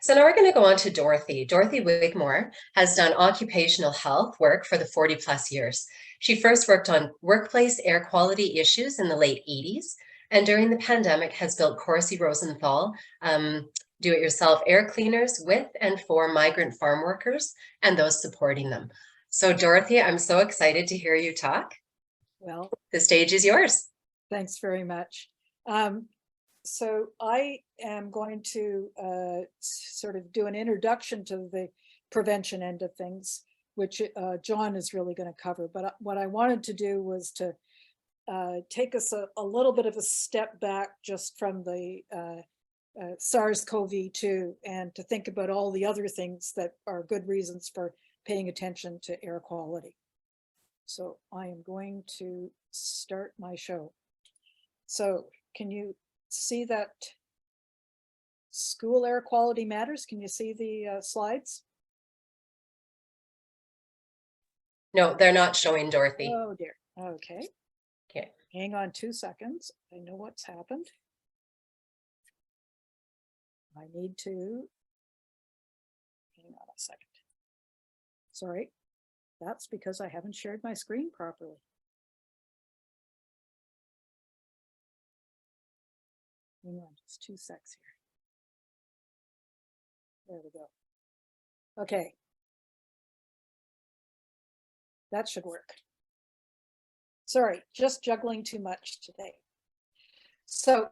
So now we're going to go on to Dorothy. Dorothy Wigmore has done occupational health work for the 40 plus years. She first worked on workplace air quality issues in the late 80s, and during the pandemic has built Corsi Rosenthal do-it-yourself air cleaners with and for migrant farm workers and those supporting them. So Dorothy, I'm so excited to hear you talk. Well, the stage is yours. Thanks very much. So I am going to sort of do an introduction to the prevention end of things, which John is really going to cover. But what I wanted to do was to take us a little bit of a step back just from the SARS-CoV-2 and to think about all the other things that are good reasons for paying attention to air quality. So I am going to start my show. So can you see that school air quality matters? Can you see the slides? No, they're not showing, Dorothy. Oh dear. Okay. Okay. Hang on 2 seconds. I know what's happened. I need to hang on a second. Sorry. That's because I haven't shared my screen properly. Hang on just 2 seconds here. There we go. Okay. That should work. Sorry, just juggling too much today. So,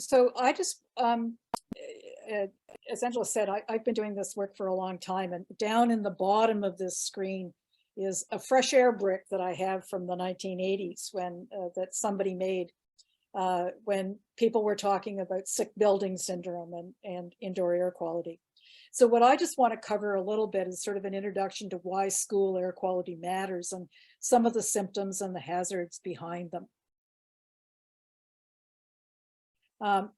so I just, as Angela said, I've been doing this work for a long time, and down in the bottom of this screen is a fresh air brick that I have from the 1980s when that somebody made when people were talking about sick building syndrome and indoor air quality. So what I just want to cover a little bit is sort of an introduction to why school air quality matters and some of the symptoms and the hazards behind them.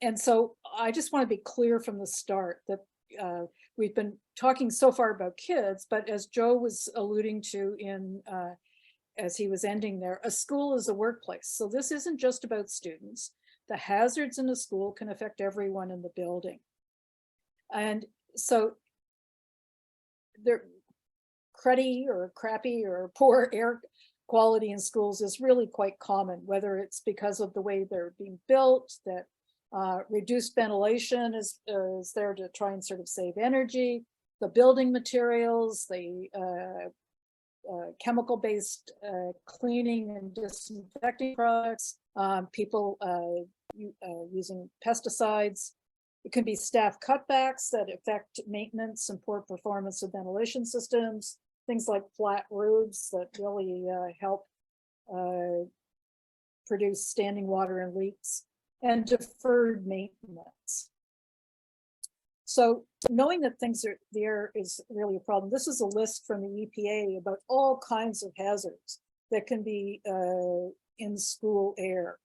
And so I just want to be clear from the start that we've been talking so far about kids, but as Joe was alluding to in as he was ending there, a school is a workplace. So this isn't just about students. The hazards in a school can affect everyone in the building. And so they're cruddy or crappy or poor air quality in schools is really quite common, whether it's because of the way they're being built, that reduced ventilation is there to try and sort of save energy, the building materials, the chemical-based cleaning and disinfecting products, people using pesticides. It can be staff cutbacks that affect maintenance and poor performance of ventilation systems, things like flat roofs that really help produce standing water and leaks, and deferred maintenance. So knowing that the air is really a problem, this is a list from the EPA about all kinds of hazards that can be in school air.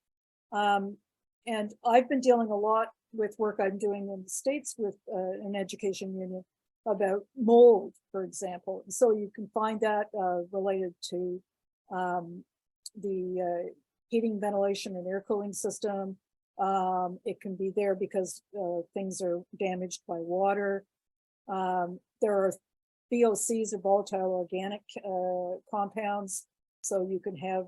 And I've been dealing a lot with work I'm doing in the States with an education union about mold, for example. So you can find that related to the heating, ventilation, and air cooling system. It can be there because things are damaged by water. There are VOCs, or volatile organic compounds, so you can have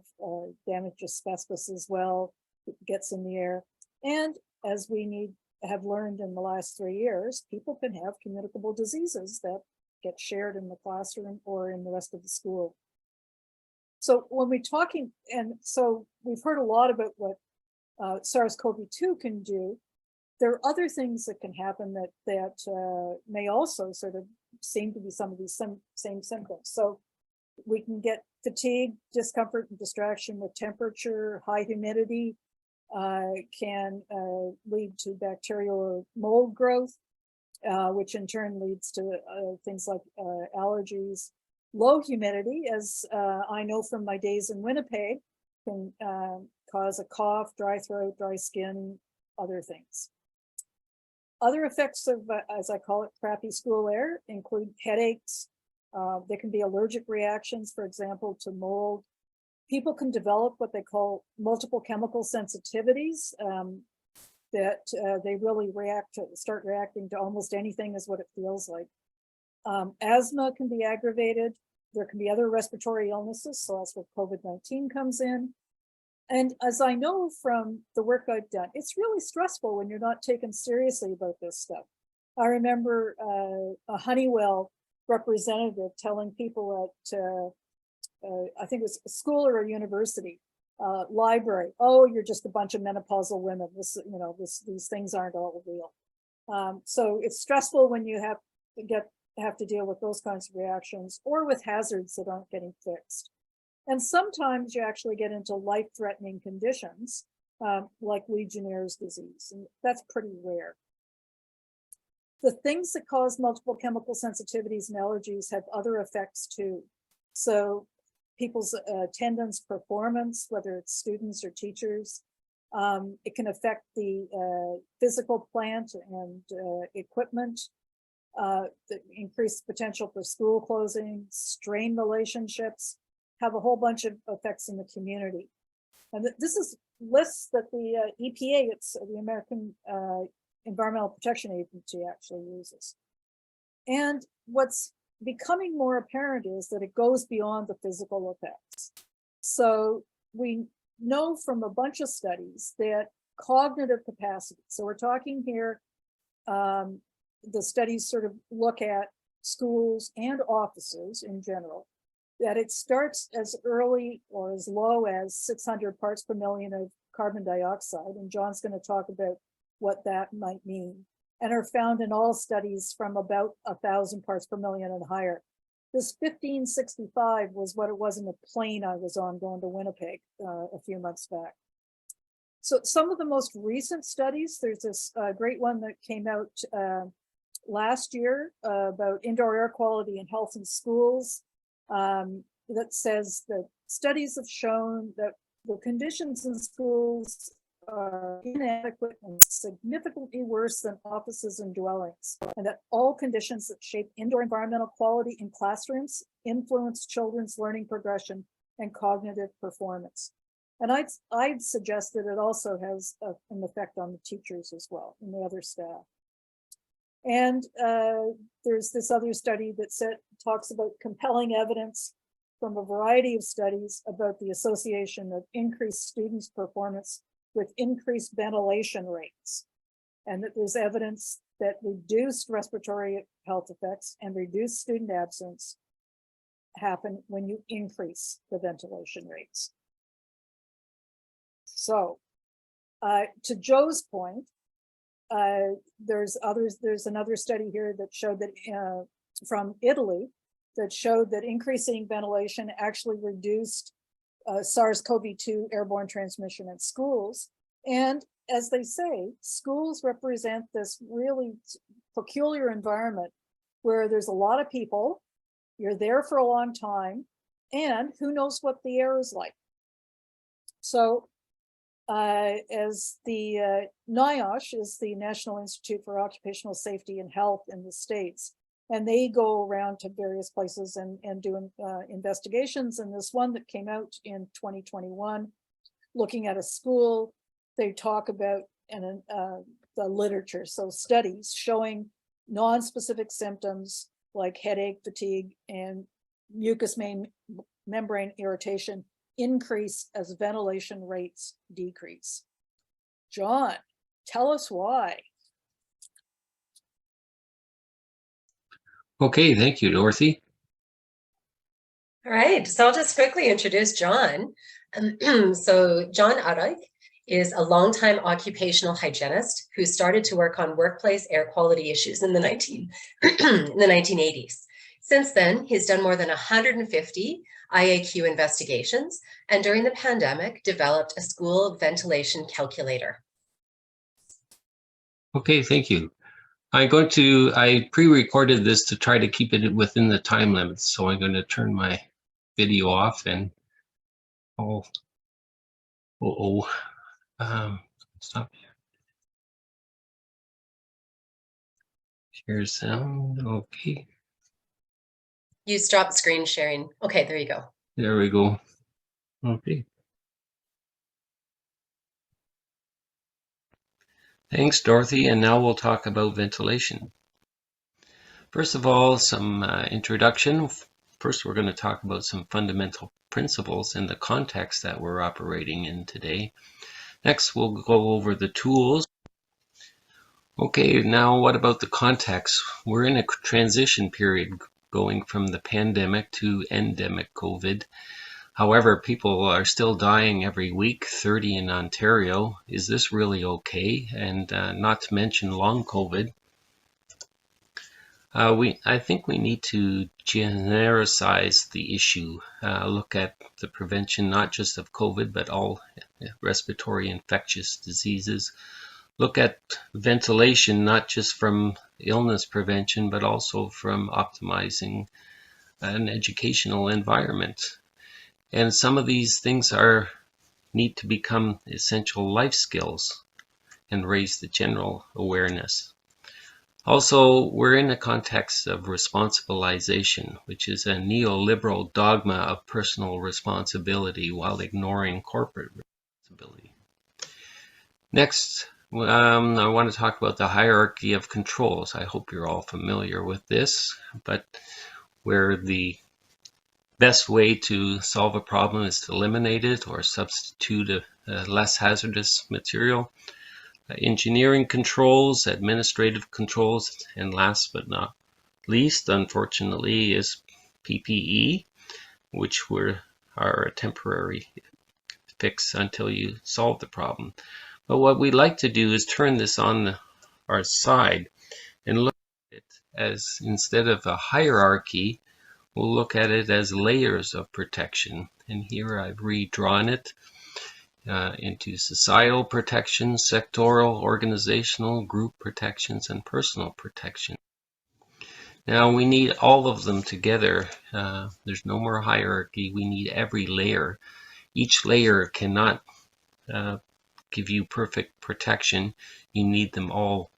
damaged asbestos as well. It gets in the air. And as we have learned in the last 3 years, people can have communicable diseases that get shared in the classroom or in the rest of the school. So when we're talking, and so we've heard a lot about what SARS-CoV-2 can do. There are other things that can happen that may also sort of seem to be some of these same symptoms. So we can get fatigue, discomfort, and distraction with temperature. High humidity can lead to bacterial or mold growth, which in turn leads to things like allergies. Low humidity, as I know from my days in Winnipeg, can cause a cough, dry throat, dry skin, other things. Other effects of, as I call it, crappy school air include headaches. There can be allergic reactions, for example, to mold. People can develop what they call multiple chemical sensitivities. that they really start reacting to almost anything is what it feels like. Asthma can be aggravated. There can be other respiratory illnesses, so that's where COVID-19 comes in. And as I know from the work I've done, it's really stressful when you're not taken seriously about this stuff. I remember a Honeywell representative telling people at, I think it was a school or a university, library, oh, you're just a bunch of menopausal women. These things aren't all real. So it's stressful when you have to deal with those kinds of reactions or with hazards that aren't getting fixed. And sometimes you actually get into life-threatening conditions, like Legionnaire's disease, and that's pretty rare. The things that cause multiple chemical sensitivities and allergies have other effects too. So people's attendance, performance, whether it's students or teachers, it can affect the physical plant and equipment, the increased potential for school closing, strain relationships, have a whole bunch of effects in the community. And this is lists that the EPA, it's the American Environmental Protection Agency, actually uses. And what's becoming more apparent is that it goes beyond the physical effects. So we know from a bunch of studies that cognitive capacity, so we're talking here, the studies sort of look at schools and offices in general, that it starts as early or as low as 600 parts per million of carbon dioxide, and John's going to talk about what that might mean, and are found in all studies from about 1,000 parts per million and higher. This 1565 was what it was in the plane I was on going to Winnipeg a few months back. So some of the most recent studies, there's this great one that came out last year about indoor air quality and health in schools, that says that studies have shown that the conditions in schools are inadequate and significantly worse than offices and dwellings, and that all conditions that shape indoor environmental quality in classrooms influence children's learning progression and cognitive performance. And I'd suggest that it also has an effect on the teachers as well and the other staff. And there's this other study that talks about compelling evidence from a variety of studies about the association of increased students' performance with increased ventilation rates, and that there's evidence that reduced respiratory health effects and reduced student absence happen when you increase the ventilation rates. So to Joe's point, there's another study here that showed that from Italy that showed that increasing ventilation actually reduced SARS-CoV-2 airborne transmission in schools. And as they say, schools represent this really peculiar environment where there's a lot of people, you're there for a long time, and who knows what the air is like. So as the NIOSH is the National Institute for Occupational Safety and Health in the States, and they go around to various places and do investigations. And this one that came out in 2021, looking at a school, they talk about the literature, so studies showing non-specific symptoms like headache, fatigue, and mucous membrane irritation increase as ventilation rates decrease. John, tell us why. Okay, thank you, Dorothy. All right, so I'll just quickly introduce John. So John Adag is a longtime occupational hygienist who started to work on workplace air quality issues in the 1980s. Since then, he's done more than 150 IAQ investigations, and during the pandemic, developed a school ventilation calculator. Okay, thank you. I pre-recorded this to try to keep it within the time limits, so I'm going to turn my video off and stop. Share sound, okay. You stopped screen sharing. Okay, there you go. There we go. Okay. Thanks, Dorothy, and now we'll talk about ventilation. First of all, some introduction. First, we're going to talk about some fundamental principles in the context that we're operating in today. Next, we'll go over the tools. Okay, now what about the context? We're in a transition period going from the pandemic to endemic COVID. However, people are still dying every week, 30 in Ontario. Is this really okay? And not to mention long COVID. I think we need to genericize the issue, look at the prevention not just of COVID, but all respiratory infectious diseases. Look at ventilation not just from illness prevention, but also from optimizing an educational environment. And some of these things need to become essential life skills and raise the general awareness. Also, we're in a context of responsibilization, which is a neoliberal dogma of personal responsibility while ignoring corporate responsibility. Next, I want to talk about the hierarchy of controls. I hope you're all familiar with this, but where the best way to solve a problem is to eliminate it or substitute a less hazardous material. Engineering controls, administrative controls, and last but not least, unfortunately, is PPE, which are a temporary fix until you solve the problem. But what we'd like to do is turn this on our side and look at it as, instead of a hierarchy, we'll look at it as layers of protection. And here I've redrawn it into societal protection, sectoral, organizational, group protections, and personal protection. Now we need all of them together. There's no more hierarchy. We need every layer. Each layer cannot give you perfect protection. You need them all.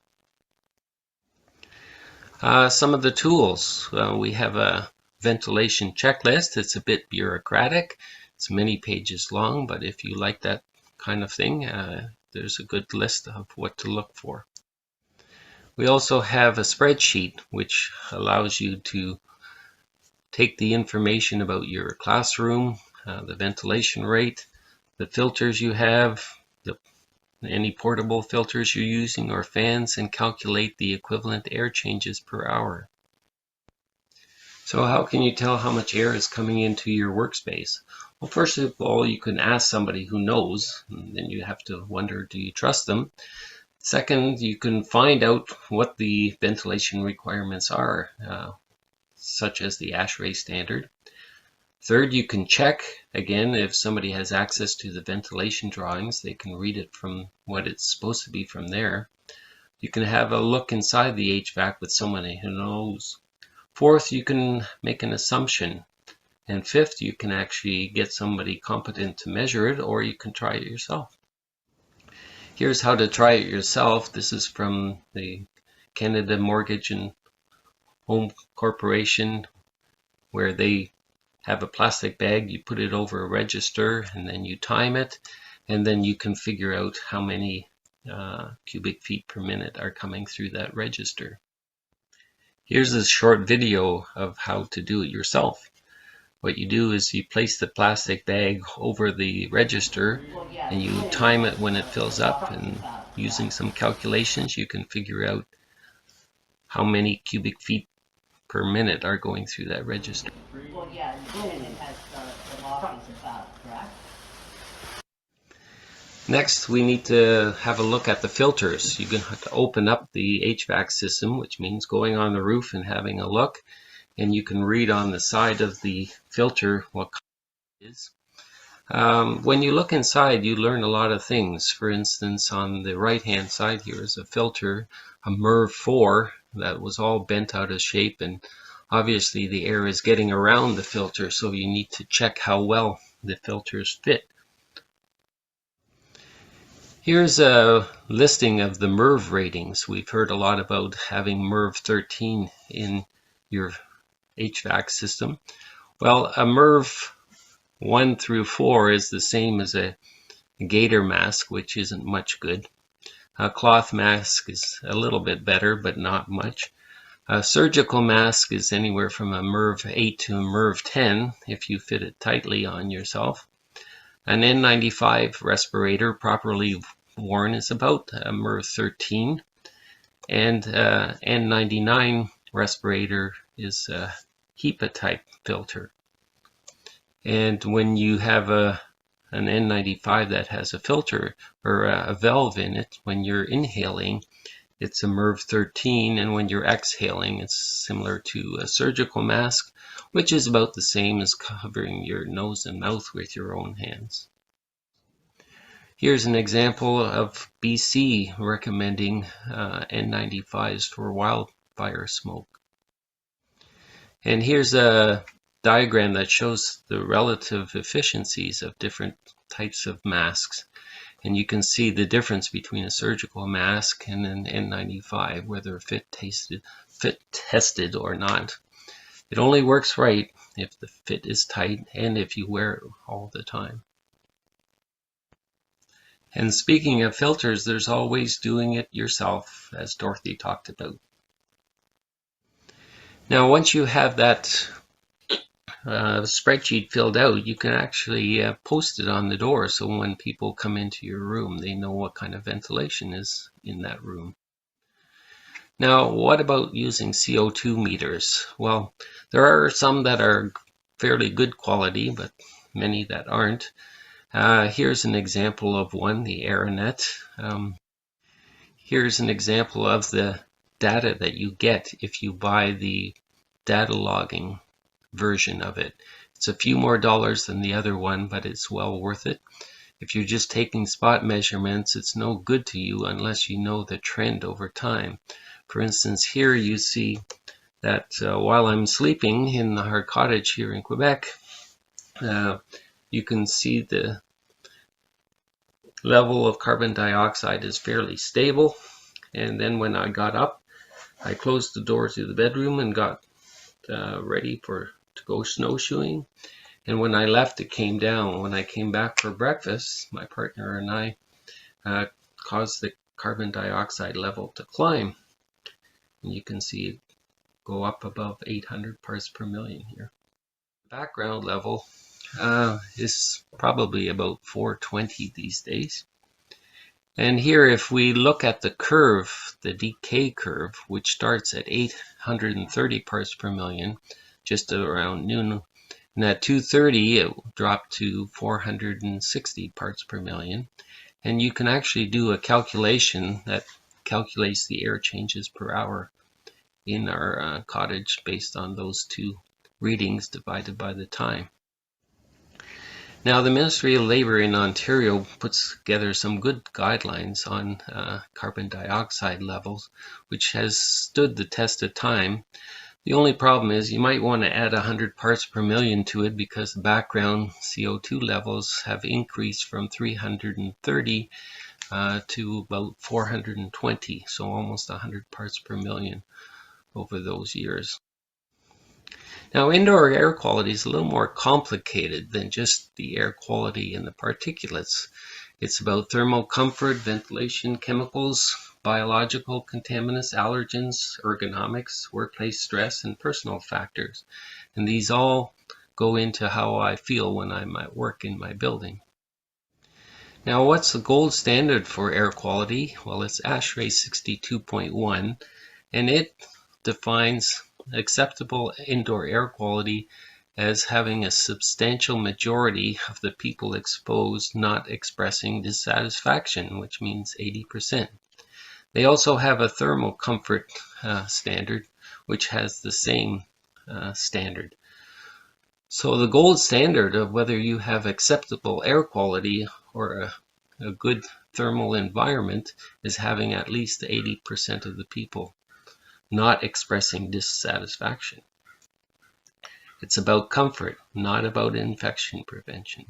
Some of the tools. We have a ventilation checklist. It's a bit bureaucratic. It's many pages long, but if you like that kind of thing, there's a good list of what to look for. We also have a spreadsheet which allows you to take the information about your classroom, the ventilation rate, the filters you have, any portable filters you're using or fans, and calculate the equivalent air changes per hour. So how can you tell how much air is coming into your workspace? Well, first of all, you can ask somebody who knows, and then you have to wonder, do you trust them? Second, you can find out what the ventilation requirements are, such as the ASHRAE standard. Third, you can check, again, if somebody has access to the ventilation drawings, they can read it from what it's supposed to be from there. You can have a look inside the HVAC with somebody who knows. Fourth, you can make an assumption. And fifth, you can actually get somebody competent to measure it, or you can try it yourself. Here's how to try it yourself. This is from the Canada Mortgage and Home Corporation, where they have a plastic bag, you put it over a register, and then you time it, and then you can figure out how many cubic feet per minute are coming through that register. Here's a short video of how to do it yourself. What you do is you place the plastic bag over the register and you time it when it fills up, and using some calculations you can figure out how many cubic feet per minute are going through that register. Well, yeah, and it has the losses about, correct? Next, we need to have a look at the filters. You're going to have to open up the HVAC system, which means going on the roof and having a look. And you can read on the side of the filter what color it is. When you look inside, you learn a lot of things. For instance, on the right-hand side here is a filter, a MERV 4, that was all bent out of shape, and obviously the air is getting around the filter, so you need to check how well the filters fit. Here's a listing of the MERV ratings. We've heard a lot about having MERV 13 in your HVAC system. Well, a MERV 1 through 4 is the same as a gator mask, which isn't much good. A cloth mask is a little bit better, but not much. A surgical mask is anywhere from a MERV 8 to a MERV 10 if you fit it tightly on yourself. An N95 respirator properly worn is about a MERV 13, and N99 respirator is a HEPA type filter. And when you have an N95 that has a filter or a valve in it, when you're inhaling, it's a MERV 13, and when you're exhaling, it's similar to a surgical mask, which is about the same as covering your nose and mouth with your own hands. Here's an example of BC recommending N95s for wildfire smoke. And here's a diagram that shows the relative efficiencies of different types of masks. And you can see the difference between a surgical mask and an N95, whether fit tested or not. It only works right if the fit is tight and if you wear it all the time. And speaking of filters, there's always doing it yourself, as Dorothy talked about. Now, once you have that spreadsheet filled out, you can actually post it on the door, so when people come into your room, they know what kind of ventilation is in that room. Now, what about using CO2 meters? Well, there are some that are fairly good quality, but many that aren't. Here's an example of one, the Aeronet. Here's an example of the data that you get if you buy the data logging version of it. It's a few more dollars than the other one, but it's well worth it. If you're just taking spot measurements, it's no good to you unless you know the trend over time. For instance, here you see that while I'm sleeping in our cottage here in Quebec, you can see the level of carbon dioxide is fairly stable. And then when I got up, I closed the door to the bedroom and got ready to go snowshoeing. And when I left, it came down. When I came back for breakfast, my partner and I caused the carbon dioxide level to climb. And you can see it go up above 800 parts per million here. Background level is probably about 420 these days. And here, if we look at the curve, the decay curve, which starts at 830 parts per million, just around noon, and at 2:30 it dropped to 460 parts per million. And you can actually do a calculation that calculates the air changes per hour in our cottage based on those two readings divided by the time. Now, the Ministry of Labour in Ontario puts together some good guidelines on carbon dioxide levels, which has stood the test of time. The only problem is you might want to add 100 parts per million to it because the background CO2 levels have increased from 330 to about 420, so almost 100 parts per million over those years. Now, indoor air quality is a little more complicated than just the air quality and the particulates. It's about thermal comfort, ventilation, chemicals, biological contaminants, allergens, ergonomics, workplace stress, and personal factors. And these all go into how I feel when I'm at work in my building. Now, what's the gold standard for air quality? Well, it's ASHRAE 62.1, and it defines acceptable indoor air quality as having a substantial majority of the people exposed not expressing dissatisfaction, which means 80%. They also have a thermal comfort standard, which has the same standard. So the gold standard of whether you have acceptable air quality or a good thermal environment is having at least 80% of the people not expressing dissatisfaction. It's about comfort, not about infection prevention.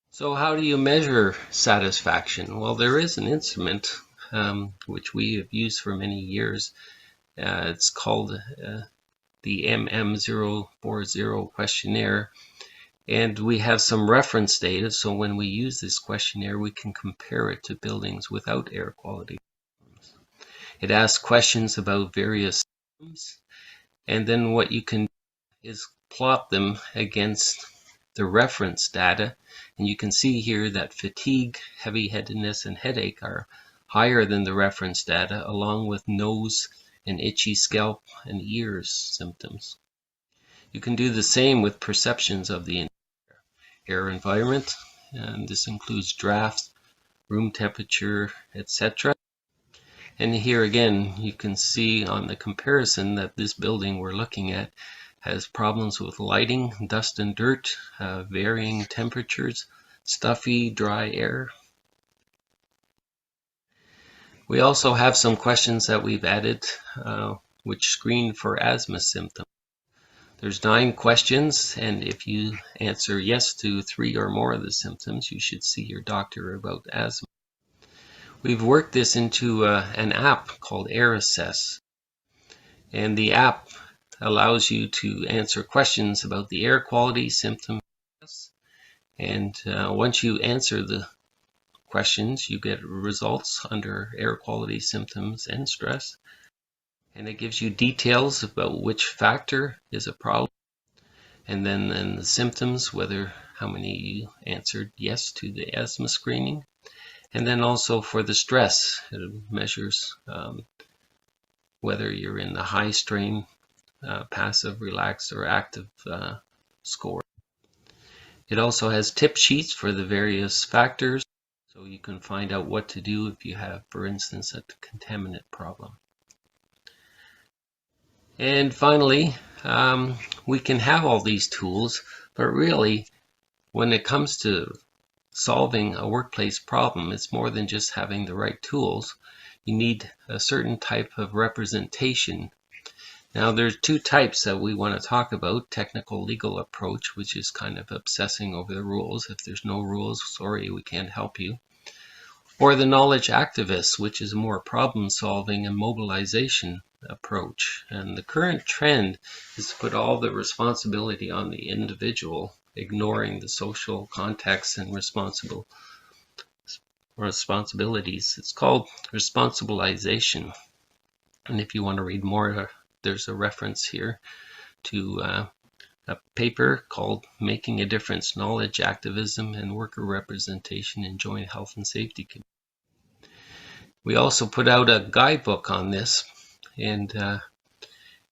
So how do you measure satisfaction? Well, there is an instrument which we have used for many years. It's called the MM040 questionnaire. And we have some reference data, so when we use this questionnaire, we can compare it to buildings without air quality problems. It asks questions about various systems, and then what you can do is plot them against the reference data. And you can see here that fatigue, heavy-headedness, and headache are higher than the reference data, along with nose and itchy scalp and ears symptoms. You can do the same with perceptions of the air environment, and this includes drafts, room temperature, etc. And here again, you can see on the comparison that this building we're looking at has problems with lighting, dust and dirt, varying temperatures, stuffy, dry air. We also have some questions that we've added which screen for asthma symptoms. There's 9 questions, and if you answer yes to 3 or more of the symptoms, you should see your doctor about asthma. We've worked this into an app called Air Assess, and the app allows you to answer questions about the air quality symptoms, and once you answer the questions, you get results under air quality symptoms and stress, and it gives you details about which factor is a problem, and then the symptoms, how many you answered yes to the asthma screening, and then also for the stress, it measures whether you're in the high strain, passive, relaxed, or active score. It also has tip sheets for the various factors, so you can find out what to do if you have, for instance, a contaminant problem. And finally, we can have all these tools, but really, when it comes to solving a workplace problem, it's more than just having the right tools. You need a certain type of representation. Now, there's 2 types that we want to talk about: technical legal approach, which is kind of obsessing over the rules. If there's no rules, sorry, we can't help you. Or the knowledge activist, which is more problem solving and mobilization approach. And the current trend is to put all the responsibility on the individual, ignoring the social context and responsibilities. It's called responsibilization. And if you want to read more, there's a reference here to a paper called Making a Difference: Knowledge Activism and Worker Representation in Joint Health and Safety Committees. We also put out a guidebook on this, and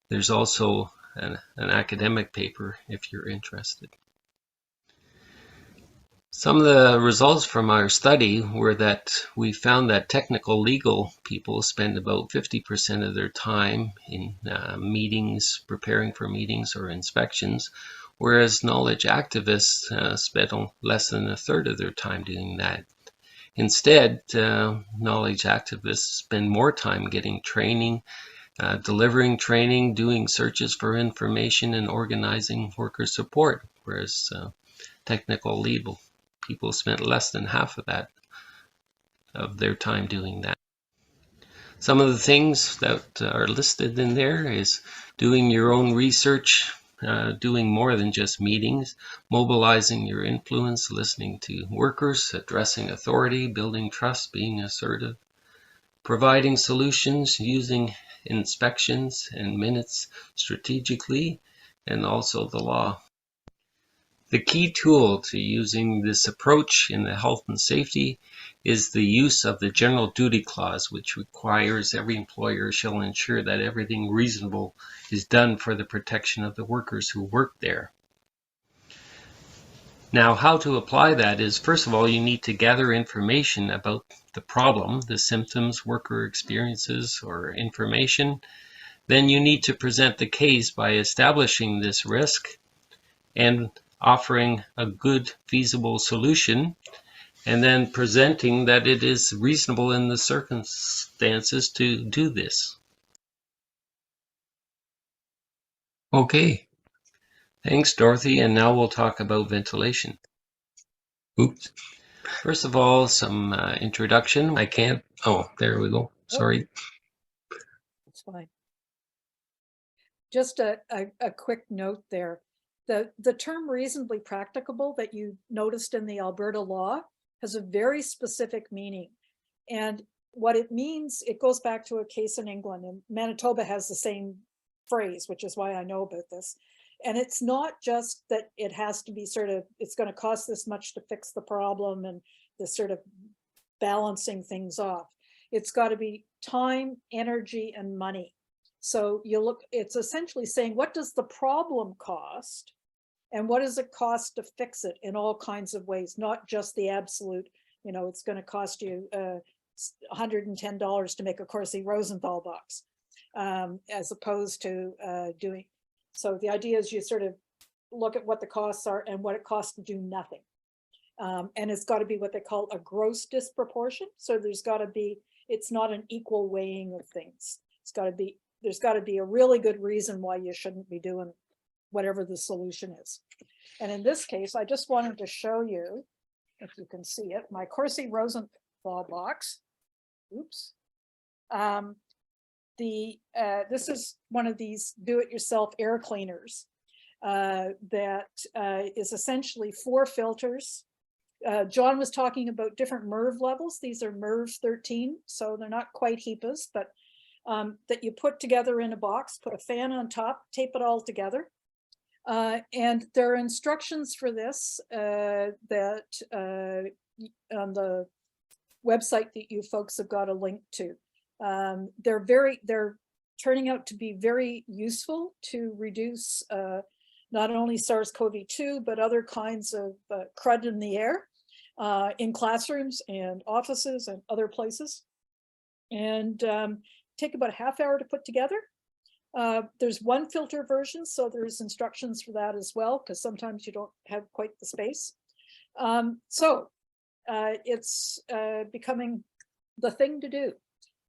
there's also an academic paper if you're interested. Some of the results from our study were that we found that technical legal people spend about 50% of their time in meetings, preparing for meetings or inspections, whereas knowledge activists spend less than 1/3 of their time doing that. Instead, knowledge activists spend more time getting training, delivering training, doing searches for information, and organizing worker support, whereas technical legal people spent less than half of that of their time doing that. Some of the things that are listed in there is doing your own research, doing more than just meetings, mobilizing your influence, listening to workers, addressing authority, building trust, being assertive, providing solutions, using inspections and minutes strategically, and also the law. The key tool to using this approach in the health and safety is the use of the general duty clause, which requires every employer shall ensure that everything reasonable is done for the protection of the workers who work there. Now, how to apply that is, first of all, you need to gather information about the problem, the symptoms, worker experiences, or information. Then you need to present the case by establishing this risk and offering a good, feasible solution, and then presenting that it is reasonable in the circumstances to do this. Okay, thanks, Dorothy, and now we'll talk about ventilation. Oops. First of all, some introduction. There we go. Sorry. It's fine. Just a quick note there. The term reasonably practicable that you noticed in the Alberta law has a very specific meaning. And what it means, it goes back to a case in England, and Manitoba has the same phrase, which is why I know about this. And it's not just that it has to be sort of, it's going to cost this much to fix the problem and this sort of balancing things off. It's got to be time, energy, and money. So you look, it's essentially saying, what does the problem cost? And what does it cost to fix it in all kinds of ways, not just the absolute, you know, it's going to cost you $110 to make a Corsi Rosenthal box, as opposed to doing. So the idea is you sort of look at what the costs are and what it costs to do nothing. And it's got to be what they call a gross disproportion. So there's got to be, it's not an equal weighing of things. It's got to be, there's got to be a really good reason why you shouldn't be doing whatever the solution is. And in this case, I just wanted to show you, if you can see it, my Corsi Rosenthal box. Oops. This is one of these do-it-yourself air cleaners that is essentially 4 filters. John was talking about different MERV levels. These are MERV 13, so they're not quite HEPAs, but that you put together in a box, put a fan on top, tape it all together. And there are instructions for this that on the website that you folks have got a link to. They're turning out to be very useful to reduce not only SARS-CoV-2, but other kinds of crud in the air in classrooms and offices and other places. And take about a half hour to put together. There's 1 filter version, so there's instructions for that as well, because sometimes you don't have quite the space. It's becoming the thing to do,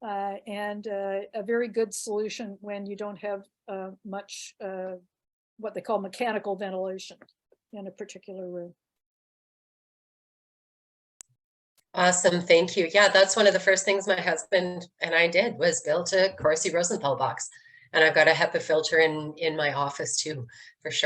and a very good solution when you don't have much what they call mechanical ventilation in a particular room. Awesome, thank you. Yeah, that's one of the first things my husband and I did was build a Corsi Rosenthal box. And I've got a HEPA filter in my office too, for sure.